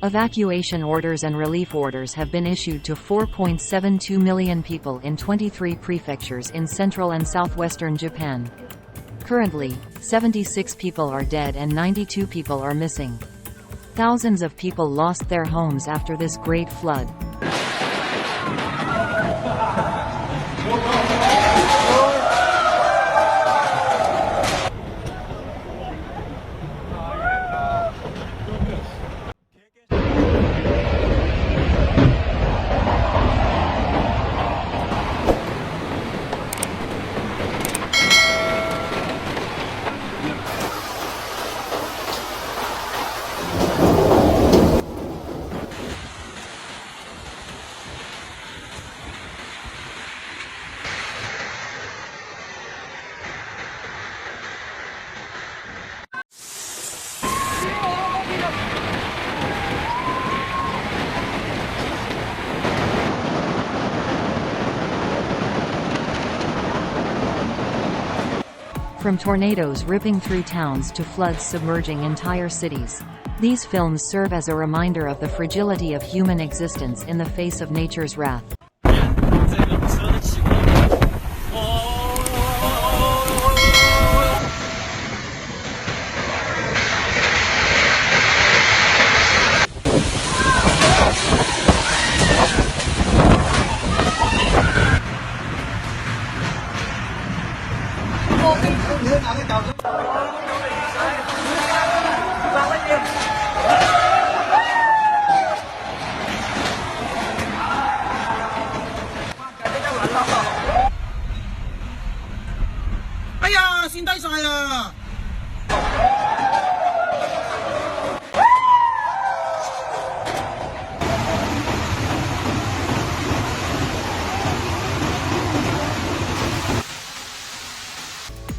Evacuation orders and relief orders have been issued to 4.72 million people in 23 prefectures in central and southwestern Japan. Currently, 76 people are dead and 92 people are missing. Thousands of people lost their homes after this great flood. From tornadoes ripping through towns to floods submerging entire cities. These films serve as a reminder of the fragility of human existence in the face of nature's wrath.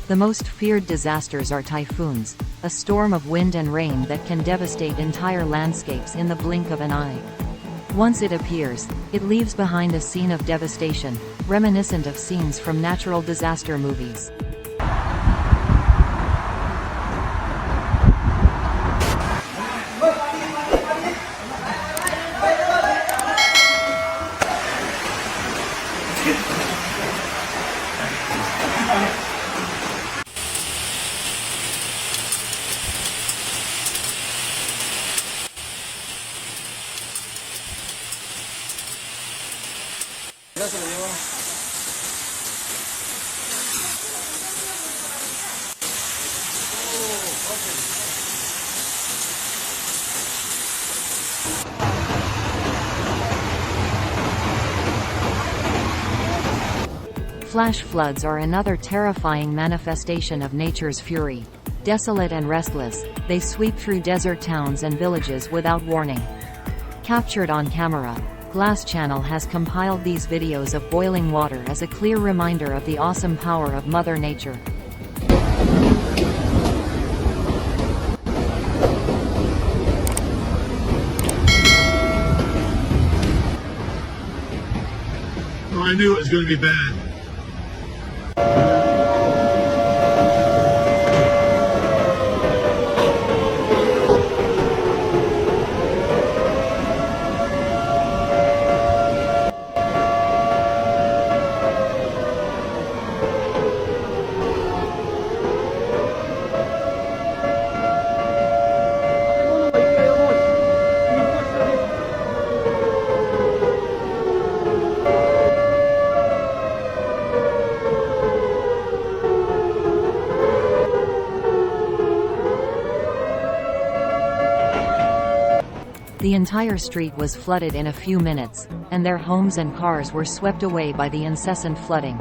The most feared disasters are typhoons, a storm of wind and rain that can devastate entire landscapes in the blink of an eye. Once it appears, it leaves behind a scene of devastation, reminiscent of scenes from natural disaster movies. Flash floods are another terrifying manifestation of nature's fury. Desolate and restless, they sweep through desert towns and villages without warning. Captured on camera, Glass Channel has compiled these videos of boiling water as a clear reminder of the awesome power of Mother Nature. Oh, I knew it was going to be bad. The entire street was flooded in a few minutes, and their homes and cars were swept away by the incessant flooding.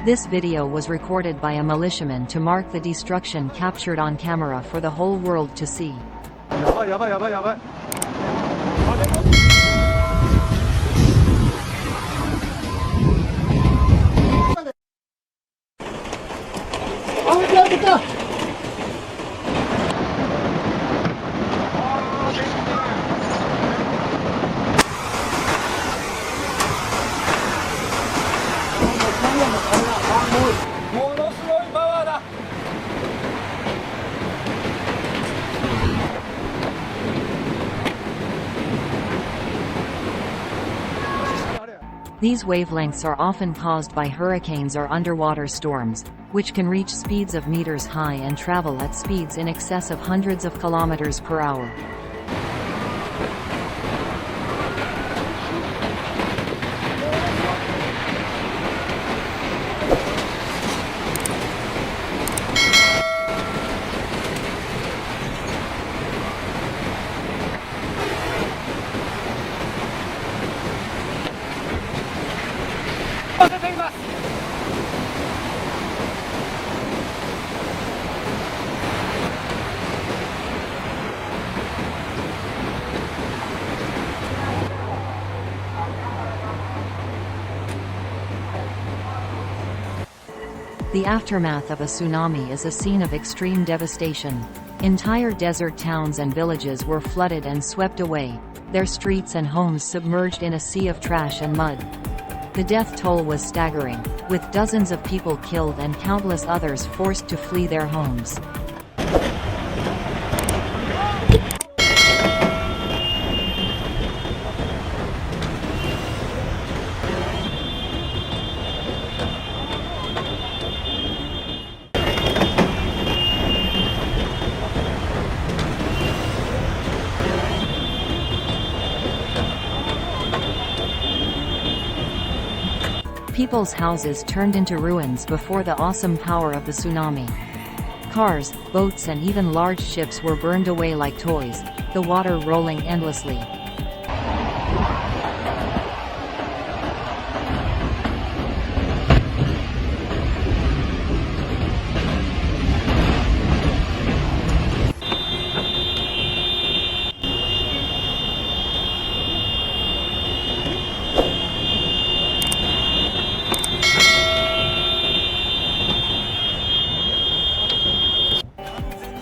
This video was recorded by a militiaman to mark the destruction captured on camera for the whole world to see. These wavelengths are often caused by hurricanes or underwater storms, which can reach speeds of meters high and travel at speeds in excess of hundreds of kilometers per hour. The aftermath of a tsunami is a scene of extreme devastation. Entire desert towns and villages were flooded and swept away, their streets and homes submerged in a sea of trash and mud. The death toll was staggering, with dozens of people killed and countless others forced to flee their homes. People's houses turned into ruins before the awesome power of the tsunami. Cars, boats and even large ships were burned away like toys, the water rolling endlessly.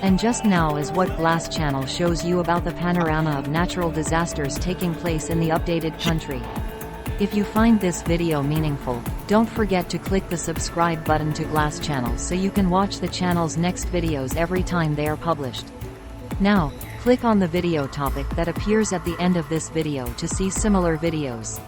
And just now is what Glass Channel shows you about the panorama of natural disasters taking place in the updated country. If you find this video meaningful, don't forget to click the subscribe button to Glass Channel so you can watch the channel's next videos every time they are published. Now, click on the video topic that appears at the end of this video to see similar videos.